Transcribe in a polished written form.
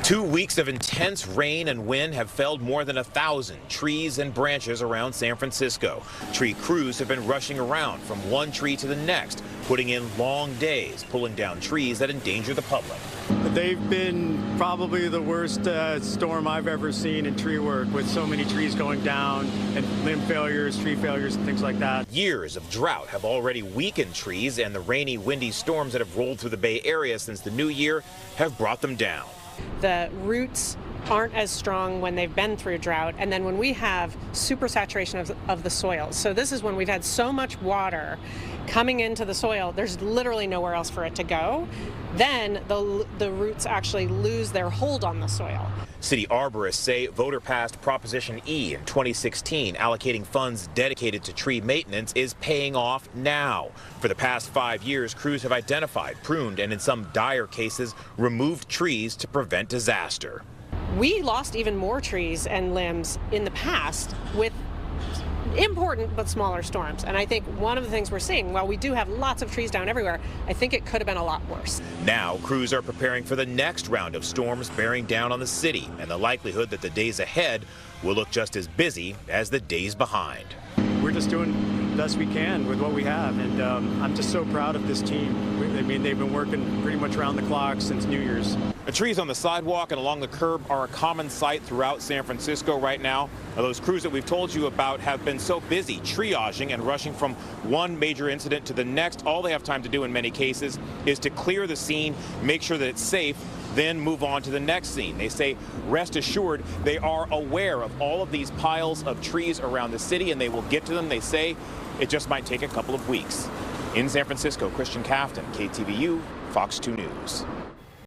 2 weeks of intense rain and wind have felled more than 1,000 trees and branches around San Francisco. Tree crews have been rushing around from one tree to the next, putting in long days, pulling down trees that endanger the public. They've been probably the worst storm I've ever seen in tree work, with so many trees going down and limb failures, tree failures, and things like that. Years of drought have already weakened trees, and the rainy, windy storms that have rolled through the Bay Area since the new year have brought them down. The roots aren't as strong when they've been through drought, and then when we have supersaturation of the soil. So this is when we've had so much water coming into the soil, there's literally nowhere else for it to go. Then the roots actually lose their hold on the soil. City arborists say voter passed Proposition E in 2016, allocating funds dedicated to tree maintenance, is paying off now. For the past 5 years, crews have identified, pruned, and in some dire cases, removed trees to prevent disaster. We lost even more trees and limbs in the past with important but smaller storms. And I think one of the things we're seeing, while we do have lots of trees down everywhere, I think it could have been a lot worse. Now, crews are preparing for the next round of storms bearing down on the city, and the likelihood that the days ahead will look just as busy as the days behind. We're just doing the best we can with what we have, and I'm just so proud of this team. I mean, they've been working pretty much around the clock since New Year's. The trees on the sidewalk and along the curb are a common sight throughout San Francisco right now. Now, those crews that we've told you about have been so busy triaging and rushing from one major incident to the next. All they have time to do in many cases is to clear the scene, make sure that it's safe, then move on to the next scene. They say, rest assured, they are aware of all of these piles of trees around the city, and they will get to them. They say it just might take a couple of weeks. In San Francisco, Christian Cafton, KTVU, Fox 2 News.